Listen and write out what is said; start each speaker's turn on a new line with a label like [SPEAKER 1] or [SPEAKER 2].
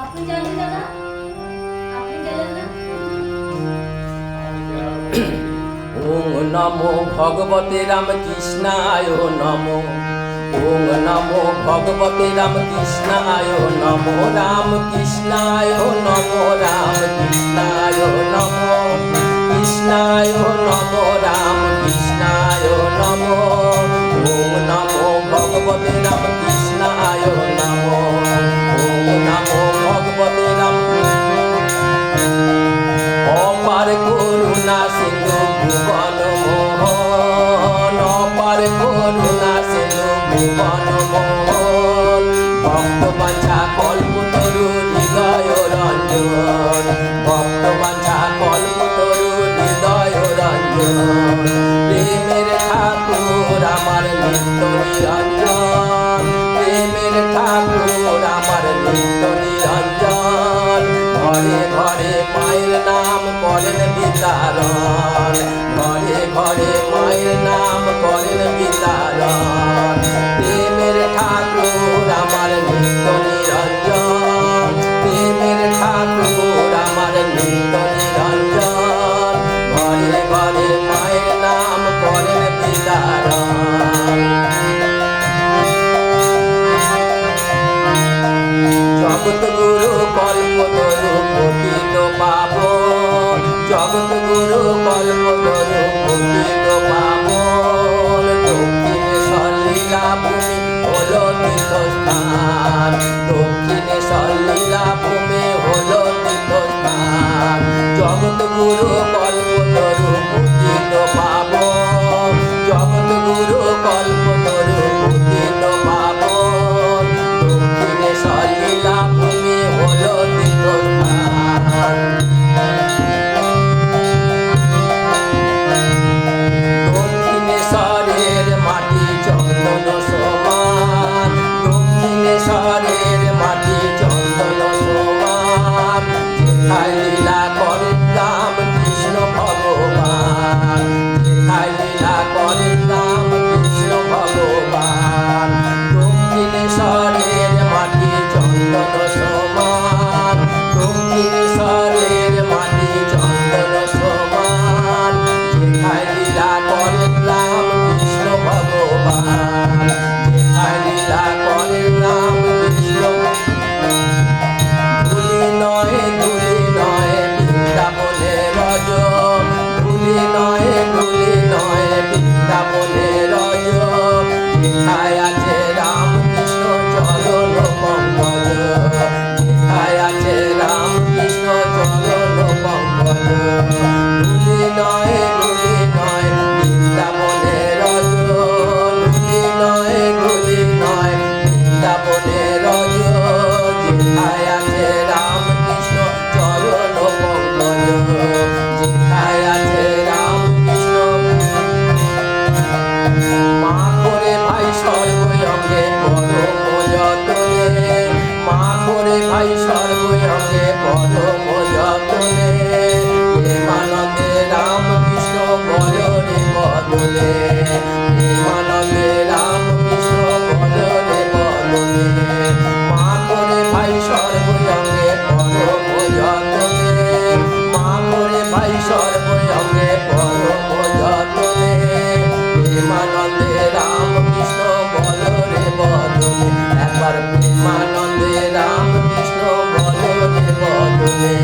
[SPEAKER 1] আপনি জানেন দাদা? আপনি গেলেন না?
[SPEAKER 2] ওং নমো ভগবতে রামকৃষ্ণায় নমো। ওং নমো ভগবতে রামকৃষ্ণায় নমো। রামকৃষ্ণায় নমো। রামকৃষ্ণায় নমো। কৃষ্ণায় নমো। রামকৃষ্ণায় নমো। ওং নমো ভগবতে রামকৃষ্ণায় নমো। ওং নমো ভগবতে রাম। অপার করুণা সিন্ধু ভুবন মোহন। অপার করুণা সিন্ধু ভুবন মোহন। ভক্ত বাঞ্ছা কল্পতরু হৃদয় রঞ্জন। ভক্ত বাঞ্ছা কল্পতরু হৃদয় রঞ্জন। প্রেমের ঠাকুর আমার নিত্য নিরঞ্জন। প্রেমের ঠাকুর আমার নিত্য নিরঞ্জন। ঘরে ঘরে মায়ের নাম করেন বিতারণ। ঘরে ঘরে মায়ের নাম করেন বিতারণ। প্রেমের ঠাকুর আমার নিত্য নিরঞ্জন। প্রেমের ঠাকুর আমার নিত্য নিরঞ্জন। ঘরে ঘরে মায়ের নাম করেন বিতারণ। জগৎ গুরু কল্পতরু পতিত পাবন। জগৎ গুরু কল্পতরু পতিত পাবন। দক্ষিণেশ্বর লীলা ভূমি হলো তীর্থস্থান। দক্ষিণেশ্বর লীলা ভূমি হলো তীর্থস্থান। জগৎ গুরু কল্পতরু পতিত পাবন। জগৎ গুরু কল্পতরু পতিত পাবন। দক্ষিণেশ্বর লীলা ভূমি হলো তীর্থস্থান। দক্ষিণেশ্বরের মাটি চন্দন সমান। দক্ষিণেশ্বরের মাটি চন্দন সমান। যেথায় লীলা করেন রাম কৃষ্ণ ভগবান। যেথায় লীলা করেন রাম কৃষ্ণ ভগবান। দক্ষিণেশ্বরের মাটি চন্দন সমান। দক্ষিণেশ্বরের মাটি চন্দন সমান। যেথায় লীলা করেন রাম কৃষ্ণ ভগবান। যেথায় লীলা করেন রাম কৃষ্ণ। ধুলি নয় ধুলি নয় বৃন্দাবনে রজ। ধুলি নয় ধুলি নয় বৃন্দাবনে রজ। যেথায় আছে রাম কৃষ্ণ চরণ পঙ্কজ। যেথায় আছে রাম কৃষ্ণ চরণ পঙ্কজ। ধুলি নয় ধুলি নয় বৃন্দাবনে রজ। ধুলি নয় ধুলি নয় বৃন্দাবনে রজ। যেথায় আছে রাম কৃষ্ণ চরণ পঙ্কজ। যেথায় আছে রাম কৃষ্ণ। মা করে ভাই সর্বঙ্গে পরম যতনে। মা করে ভাই সর্বঙ্গে পরম যতনে। প্রেমানন্দে রাম কৃষ্ণ বলরে বদলে। প্রেমানন্দে রাম কৃষ্ণ বলরে বদলে। মা করে ভাই সর্বঙ্গে পরম যতনে। মা করে ভাই সর্বঙ্গে পরম যতনে। প্রেমানন্দে রাম কৃষ্ণ বলরে বদলে। একবার প্রেমানন্দে রাম কৃষ্ণ বলরে বদলে।